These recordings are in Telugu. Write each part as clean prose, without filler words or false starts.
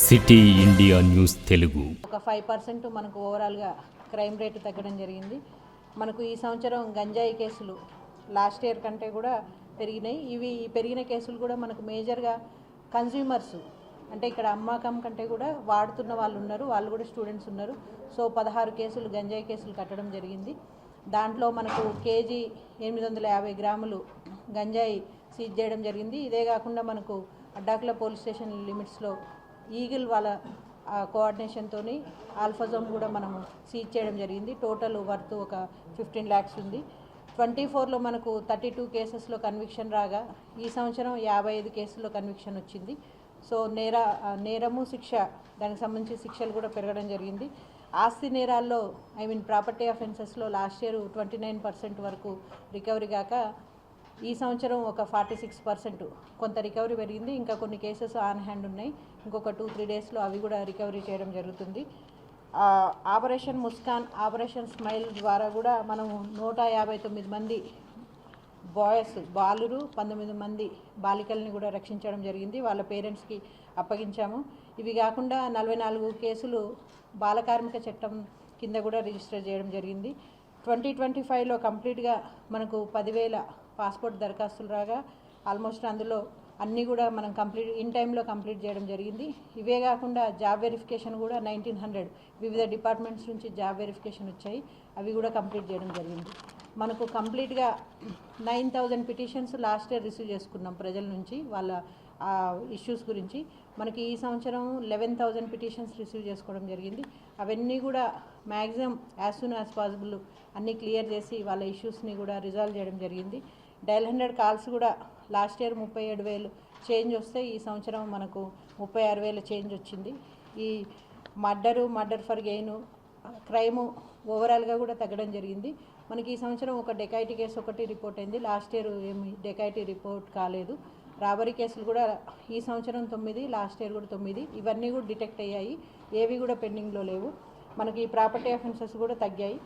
City India news Telugu. ఒక 5% మనకు ఓవరాల్గా క్రైమ్ రేటు తగ్గడం జరిగింది. మనకు ఈ సంవత్సరం గంజాయి కేసులు లాస్ట్ ఇయర్ కంటే కూడా పెరిగినాయి. ఇవి పెరిగిన కేసులు కూడా మనకు మేజర్గా కన్జ్యూమర్స్ అంటే ఇక్కడ అమ్మకం కంటే కూడా వాడుతున్న వాళ్ళు ఉన్నారు, వాళ్ళు కూడా స్టూడెంట్స్ ఉన్నారు. సో 16 కేసులు గంజాయి కేసులు కట్టడం జరిగింది. దాంట్లో మనకు కేజీ 850 గ్రాములు గంజాయి సీజ్ చేయడం జరిగింది. ఇదే కాకుండా మనకు అడ్డాకుల పోలీస్ స్టేషన్ లిమిట్స్లో ఈగిల్ వాళ్ళ కోఆర్డినేషన్తో ఆల్ఫాజోన్ కూడా మనము సీజ్ చేయడం జరిగింది. టోటల్ వర్త్ ఒక 15 lakhs ఉంది. 24లో మనకు 32 కేసెస్లో కన్విక్షన్ రాగా ఈ సంవత్సరం 55 కేసుల్లో కన్విక్షన్ వచ్చింది. సో నేరము శిక్ష దానికి సంబంధించి శిక్షలు కూడా పెరగడం జరిగింది. ఆస్తి నేరాల్లో ప్రాపర్టీ అఫెన్సెస్లో లాస్ట్ ఇయర్ 29% వరకు రికవరీ కాక ఈ సంవత్సరం ఒక 46% కొంత రికవరీ పెరిగింది. ఇంకా కొన్ని కేసెస్ ఆన్ హ్యాండ్ ఉన్నాయి. ఇంకొక 2-3 డేస్లో అవి కూడా రికవరీ చేయడం జరుగుతుంది. ఆపరేషన్ ముస్కాన్, ఆపరేషన్ స్మైల్ ద్వారా కూడా మనం 159 మంది బాలురు 19 మంది బాలికల్ని కూడా రక్షించడం జరిగింది. వాళ్ళ పేరెంట్స్కి అప్పగించాము. ఇవి కాకుండా 44 కేసులు బాలకార్మిక చట్టం కింద కూడా రిజిస్టర్ చేయడం జరిగింది. 2025లో కంప్లీట్గా మనకు 10,000 పాస్పోర్ట్ దరఖాస్తులు రాగా ఆల్మోస్ట్ అందులో అన్నీ కూడా మనం ఇన్ టైంలో కంప్లీట్ చేయడం జరిగింది. ఇవే కాకుండా జాబ్ వెరిఫికేషన్ కూడా 1900 వివిధ డిపార్ట్మెంట్స్ నుంచి జాబ్ వెరిఫికేషన్ వచ్చాయి, అవి కూడా కంప్లీట్ చేయడం జరిగింది. మనకు కంప్లీట్గా 9,000 పిటిషన్స్ లాస్ట్ ఇయర్ రిసీవ్ చేసుకున్నాం ప్రజల నుంచి వాళ్ళ ఇష్యూస్ గురించి. మనకి ఈ సంవత్సరం 11,000 పిటిషన్స్ రిసీవ్ చేసుకోవడం జరిగింది. అవన్నీ కూడా maximum as soon as possible అన్నీ క్లియర్ చేసి వాళ్ళ ఇష్యూస్ని కూడా రిజాల్వ్ చేయడం జరిగింది. డయల్ 100 కాల్స్ కూడా లాస్ట్ ఇయర్ 37,000 చేంజ్ వస్తే ఈ సంవత్సరం మనకు 36,000 చేంజ్ వచ్చింది. ఈ మర్డర్ ఫర్ గెయిన్ క్రైము ఓవరాల్గా కూడా తగ్గడం జరిగింది. మనకి ఈ సంవత్సరం ఒక డెకాయిటీ కేసు ఒకటి రిపోర్ట్ అయింది. లాస్ట్ ఇయర్ ఏమి డెకాయిటీ రిపోర్ట్ కాలేదు. రాబరీ కేసులు కూడా ఈ సంవత్సరం 9, లాస్ట్ ఇయర్ కూడా 9. ఇవన్నీ కూడా డిటెక్ట్ అయ్యాయి, ఏవి కూడా పెండింగ్లో లేవు. మనకి ఈ ప్రాపర్టీ అఫెన్సెస్ కూడా తగ్గాయి.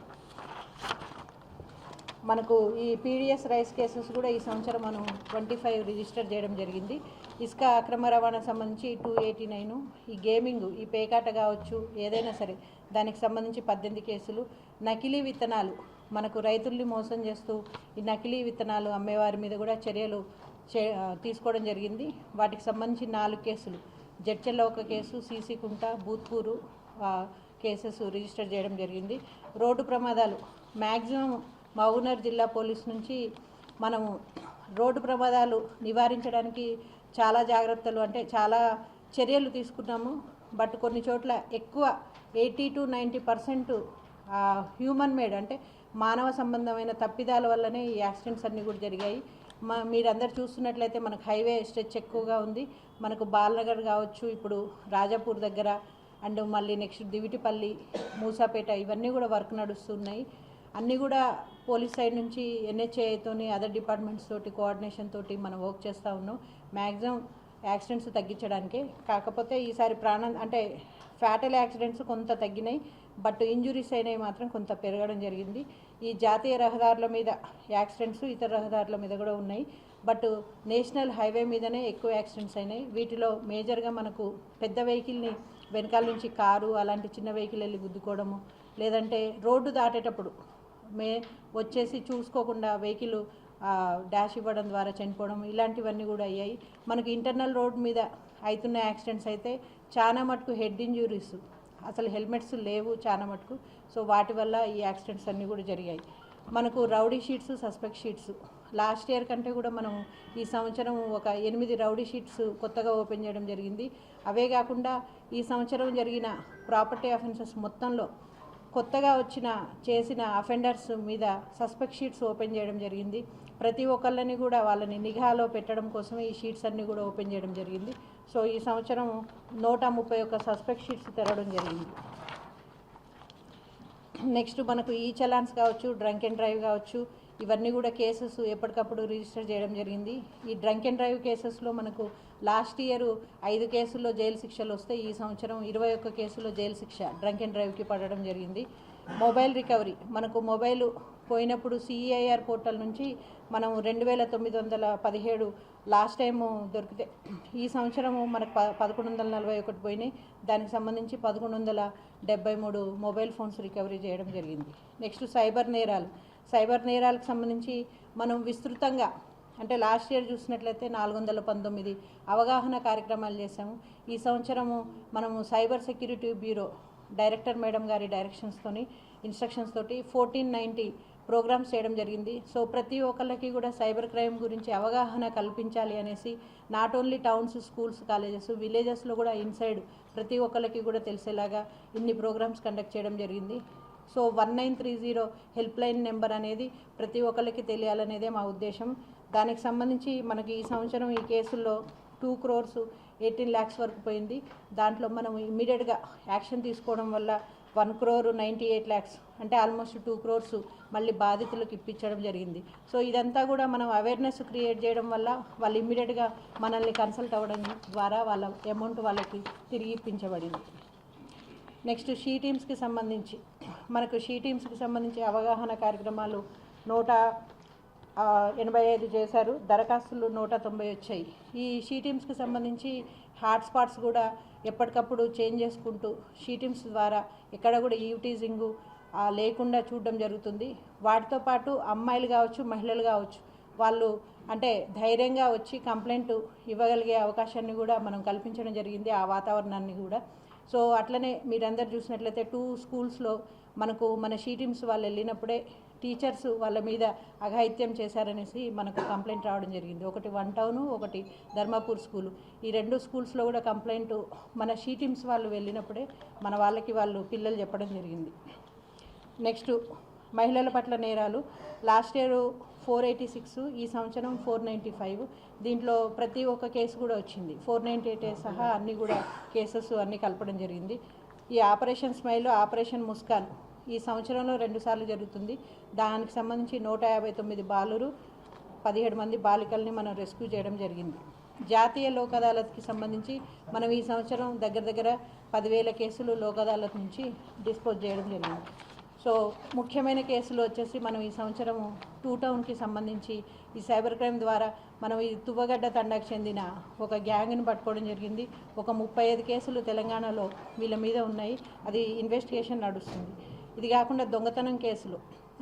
మనకు ఈ పీడిఎస్ రైస్ కేసెస్ కూడా ఈ సంవత్సరం మనం 25 రిజిస్టర్ చేయడం జరిగింది. ఇసుక అక్రమ రవాణా సంబంధించి 289, ఈ గేమింగ్ ఈ పేకాట కావచ్చు ఏదైనా సరే దానికి సంబంధించి 18 కేసులు. నకిలీ విత్తనాలు మనకు రైతుల్ని మోసం చేస్తూ ఈ నకిలీ విత్తనాలు అమ్మేవారి మీద కూడా చర్యలు తీసుకోవడం జరిగింది. వాటికి సంబంధించి 4 కేసులు, జడ్చెల్ల ఒక కేసు, సీసీ కుంట, బూత్పూరు కేసెస్ రిజిస్టర్ చేయడం జరిగింది. రోడ్డు ప్రమాదాలు మ్యాక్సిమం మహబూబ్నగర్ జిల్లా పోలీస్ నుంచి మనము రోడ్డు ప్రమాదాలు నివారించడానికి చాలా జాగ్రత్తలు అంటే చాలా చర్యలు తీసుకున్నాము. బట్ కొన్ని చోట్ల ఎక్కువ 80-90% హ్యూమన్ మేడ్ అంటే మానవ సంబంధమైన తప్పిదాల వల్లనే ఈ యాక్సిడెంట్స్ అన్నీ కూడా జరిగాయి. మీరందరూ చూస్తున్నట్లయితే మనకు హైవే స్ట్రెచ్ ఎక్కువగా ఉంది. మనకు బాలనగర్ కావచ్చు, ఇప్పుడు రాజాపూర్ దగ్గర అండ్ మళ్ళీ నెక్స్ట్ దివిటిపల్లి, మూసాపేట ఇవన్నీ కూడా వర్క్ నడుస్తున్నాయి. అన్నీ కూడా పోలీస్ సైడ్ నుంచి NHAతోని అదర్ డిపార్ట్మెంట్స్ తోటి కోఆర్డినేషన్ తోటి మనం వర్క్ చేస్తూ ఉన్నాం మ్యాక్సిమం యాక్సిడెంట్స్ తగ్గించడానికే. కాకపోతే ఈసారి ఫ్యాటల్ యాక్సిడెంట్స్ కొంత తగ్గినాయి, బట్ ఇంజురీస్ అయినవి మాత్రం కొంత పెరగడం జరిగింది. ఈ జాతీయ రహదారుల మీద యాక్సిడెంట్స్ ఇతర రహదారుల మీద కూడా ఉన్నాయి, బట్ నేషనల్ హైవే మీదనే ఎక్కువ యాక్సిడెంట్స్ అయినాయి. వీటిలో మేజర్గా మనకు పెద్ద వెహికల్ని వెనకాల నుంచి కారు అలాంటి చిన్న వెహికల్ వెళ్ళి గుద్దుకోవడము, లేదంటే రోడ్డు దాటేటప్పుడు వచ్చేసి చూసుకోకుండా వెహికల్ డాష్ ఇవ్వడం ద్వారా చనిపోవడం, ఇలాంటివన్నీ కూడా అయ్యాయి. మనకు ఇంటర్నల్ రోడ్ మీద అవుతున్న యాక్సిడెంట్స్ అయితే చాలా మటుకు హెడ్ ఇంజురీస్, అసలు హెల్మెట్స్ లేవు చాలా మటుకు. సో వాటి వల్ల ఈ యాక్సిడెంట్స్ అన్నీ కూడా జరిగాయి. మనకు rowdy sheets, suspect sheets last year కంటే కూడా మనం ఈ సంవత్సరం ఒక 8 రౌడీ షీట్స్ కొత్తగా ఓపెన్ చేయడం జరిగింది. అవే కాకుండా ఈ సంవత్సరం జరిగిన ప్రాపర్టీ అఫెన్సెస్ మొత్తంలో కొత్తగా చేసిన అఫెండర్స్ మీద సస్పెక్ట్ షీట్స్ ఓపెన్ చేయడం జరిగింది. ప్రతి ఒక్కళ్ళని కూడా వాళ్ళని నిఘాలో పెట్టడం కోసమే ఈ షీట్స్ అన్నీ కూడా ఓపెన్ చేయడం జరిగింది. సో ఈ సంవత్సరం 131 సస్పెక్ట్ షీట్స్ తెరవడం జరిగింది. నెక్స్ట్ మనకు ఈ చలాన్స్ కావచ్చు, డ్రంక్ అండ్ డ్రైవ్ కావచ్చు, ఇవన్నీ కూడా కేసెస్ ఎప్పటికప్పుడు రిజిస్టర్ చేయడం జరిగింది. ఈ డ్రంక్ అండ్ డ్రైవ్ కేసెస్లో మనకు లాస్ట్ ఇయర్ 5 కేసుల్లో జైలు శిక్షలు వస్తే ఈ సంవత్సరం 21 కేసుల్లో జైలు శిక్ష డ్రంక్ అండ్ డ్రైవ్కి పడడం జరిగింది. మొబైల్ రికవరీ మనకు మొబైల్ పోయినప్పుడు CEIR పోర్టల్ నుంచి మనం 2,917 లాస్ట్ టైము దొరికితే ఈ సంవత్సరము మనకు 1141 పోయినాయి. దానికి సంబంధించి 1173 మొబైల్ ఫోన్స్ రికవరీ చేయడం జరిగింది. నెక్స్ట్ సైబర్ నేరాలకు సంబంధించి మనం విస్తృతంగా అంటే లాస్ట్ ఇయర్ చూసినట్లయితే 419 అవగాహన కార్యక్రమాలు చేశాము. ఈ సంవత్సరము మనము cyber security bureau director madam గారి ఇన్స్ట్రక్షన్స్ తోటి 1490 ప్రోగ్రామ్స్ చేయడం జరిగింది. సో ప్రతి ఒక్కళ్ళకి కూడా సైబర్ క్రైమ్ గురించి అవగాహన కల్పించాలి అనేసి not only towns, schools, colleges, విలేజెస్లో కూడా ఇన్సైడ్ ప్రతి ఒక్కళ్ళకి కూడా తెలిసేలాగా ఇన్ని ప్రోగ్రామ్స్ కండక్ట్ చేయడం జరిగింది. సో 1930 హెల్ప్ లైన్ నెంబర్ అనేది ప్రతి ఒక్కళ్ళకి తెలియాలనేదే మా ఉద్దేశం. దానికి సంబంధించి మనకి ఈ సంవత్సరం ఈ కేసుల్లో 2,18,00,000 వరకు పోయింది. దాంట్లో మనం ఇమ్మీడియట్గా యాక్షన్ తీసుకోవడం వల్ల 1,98,00,000 అంటే ఆల్మోస్ట్ 2 crores మళ్ళీ బాధితులకు ఇప్పించడం జరిగింది. సో ఇదంతా కూడా మనం అవేర్నెస్ క్రియేట్ చేయడం వల్ల వాళ్ళు ఇమ్మీడియట్గా మనల్ని కన్సల్ట్ అవ్వడం ద్వారా వాళ్ళ అమౌంట్ వాళ్ళకి తిరిగి ఇప్పించబడింది. నెక్స్ట్ షీ టీమ్స్కి సంబంధించి అవగాహన కార్యక్రమాలు 185 చేశారు. దరఖాస్తులు 190 వచ్చాయి. ఈ షీ టీమ్స్కి సంబంధించి హాట్స్పాట్స్ కూడా ఎప్పటికప్పుడు చేంజ్ చేసుకుంటూ షీ టీమ్స్ ద్వారా ఎక్కడ కూడా ఈవ్టీజింగ్ లేకుండా చూడడం జరుగుతుంది. వాటితో పాటు అమ్మాయిలు కావచ్చు, మహిళలు కావచ్చు, వాళ్ళు అంటే ధైర్యంగా వచ్చి కంప్లైంట్ ఇవ్వగలిగే అవకాశాన్ని కూడా మనం కల్పించడం జరిగింది, ఆ వాతావరణాన్ని కూడా. సో అట్లనే మీరందరూ చూసినట్లయితే 2 schools మన షీ టీమ్స్ వాళ్ళు వెళ్ళినప్పుడే టీచర్స్ వాళ్ళ మీద అఘాయిత్యం చేశారనేసి మనకు కంప్లైంట్ రావడం జరిగింది. ఒకటి 1 town, ఒకటి ధర్మాపూర్ స్కూలు. ఈ 2 schools కూడా కంప్లైంట్ మన షీ టీమ్స్ వాళ్ళు వెళ్ళినప్పుడే మన వాళ్ళు పిల్లలు చెప్పడం జరిగింది. నెక్స్ట్ మహిళల పట్ల నేరాలు లాస్ట్ ఇయర్ 486, ఈ సంవత్సరం 495. దీంట్లో ప్రతి ఒక్క కేసు కూడా వచ్చింది. 498 సహా అన్నీ కూడా కేసెస్ అన్నీ కలపడం జరిగింది. ఈ ఆపరేషన్ స్మైల్, ఆపరేషన్ ముస్కాన్ ఈ సంవత్సరంలో 2 సార్లు జరుగుతుంది. దానికి సంబంధించి 159 బాలురు, 17 మంది బాలికల్ని మనం రెస్క్యూ చేయడం జరిగింది. జాతీయ లోక్ అదాలత్కి సంబంధించి మనం ఈ సంవత్సరం దగ్గర 10,000 కేసులు లోక్ అదాలత్ నుంచి డిస్పోజ్ చేయడం జరిగింది. సో ముఖ్యమైన కేసులు వచ్చేసి మనం ఈ సంవత్సరం 2 Townకి సంబంధించి ఈ సైబర్ క్రైమ్ ద్వారా మనం ఈ తువ్వగడ్డ తండాకు చెందిన ఒక గ్యాంగ్ని పట్టుకోవడం జరిగింది. ఒక 35 కేసులు తెలంగాణలో వీళ్ళ మీద ఉన్నాయి. అది ఇన్వెస్టిగేషన్ నడుస్తుంది. ఇది కాకుండా దొంగతనం కేసులు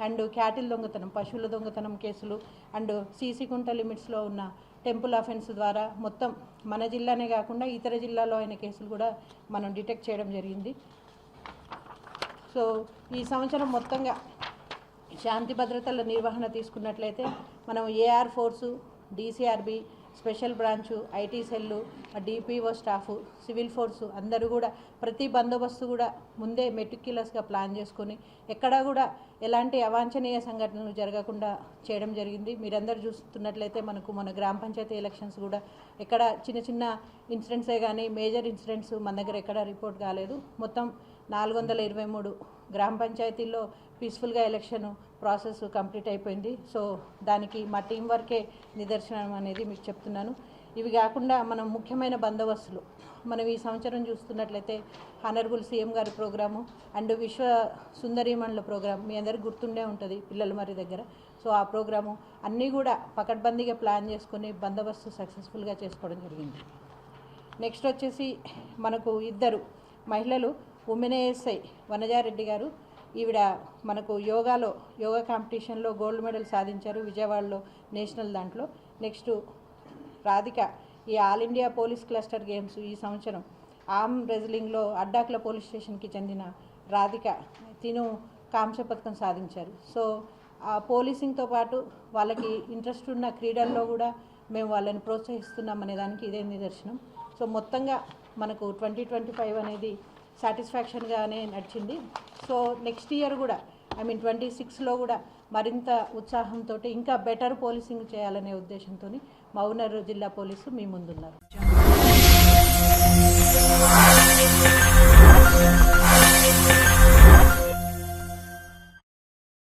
అండ్ క్యాటిల్ దొంగతనం, పశువుల దొంగతనం కేసులు అండ్ సీసీ కుంట లిమిట్స్లో ఉన్న టెంపుల్ అఫెన్స్ ద్వారా మొత్తం మన జిల్లానే కాకుండా ఇతర జిల్లాలో అయిన కేసులు కూడా మనం డిటెక్ట్ చేయడం జరిగింది. సో ఈ సంవత్సరం మొత్తంగా శాంతి భద్రతల నిర్వహణ తీసుకున్నట్లయితే మనం AR force, DCRB, special branch, IT cell, DPO staff, civil force అందరూ కూడా ప్రతి బందోబస్తు కూడా ముందే మెటిక్యులస్గా ప్లాన్ చేసుకొని ఎక్కడా కూడా ఎలాంటి అవాంఛనీయ సంఘటనలు జరగకుండా చేయడం జరిగింది. మీరందరూ చూస్తున్నట్లయితే మన గ్రామ పంచాయతీ ఎలక్షన్స్ కూడా ఎక్కడ చిన్న ఇన్సిడెంట్సే కానీ మేజర్ ఇన్సిడెంట్స్ మన దగ్గర ఎక్కడా రిపోర్ట్ కాలేదు. మొత్తం 423 గ్రామ పంచాయతీల్లో పీస్ఫుల్గా ఎలక్షన్ ప్రాసెస్ కంప్లీట్ అయిపోయింది. సో దానికి మా టీం వర్కే నిదర్శనం అనేది మీకు చెప్తున్నాను. ఇవి కాకుండా మనం ముఖ్యమైన బందోబస్తులు మనం ఈ సంవత్సరం చూస్తున్నట్లయితే హానరబుల్ సీఎం గారి ప్రోగ్రాము అండ్ విశ్వ సుందరీమణుల ప్రోగ్రాం మీ అందరికీ గుర్తుండే ఉంటుంది పిల్లల మరి దగ్గర. సో ఆ ప్రోగ్రాము అన్నీ కూడా పకడ్బందీగా ప్లాన్ చేసుకొని బందోబస్తు సక్సెస్ఫుల్గా చేసుకోవడం జరిగింది. నెక్స్ట్ వచ్చేసి మనకు 2 మహిళలు ఉమెన్ ఏఎస్ఐ వనజారెడ్డి గారు, ఈవిడ మనకు యోగా కాంపిటీషన్లో గోల్డ్ మెడల్ సాధించారు విజయవాడలో నేషనల్ దాంట్లో. నెక్స్ట్ రాధిక ఈ all India police cluster games ఈ సంవత్సరం ఆర్మ్ రెజ్లింగ్లో అడ్డాకుల పోలీస్ స్టేషన్కి చెందిన రాధిక తిను కాంస్య పథకం సాధించారు. సో ఆ పోలీసింగ్తో పాటు వాళ్ళకి ఇంట్రెస్ట్ ఉన్న క్రీడల్లో కూడా మేము వాళ్ళని ప్రోత్సహిస్తున్నాం అనే దానికి ఇదే నిదర్శనం. సో మొత్తంగా మనకు 2025 అనేది సాటిస్ఫాక్షన్గానే నడిచింది. సో నెక్స్ట్ ఇయర్ కూడా 26లో కూడా మరింత ఉత్సాహంతో ఇంకా బెటర్ పోలీసింగ్ చేయాలనే ఉద్దేశంతో మహబూబ్నగర్ జిల్లా పోలీసు మీ ముందున్నారు.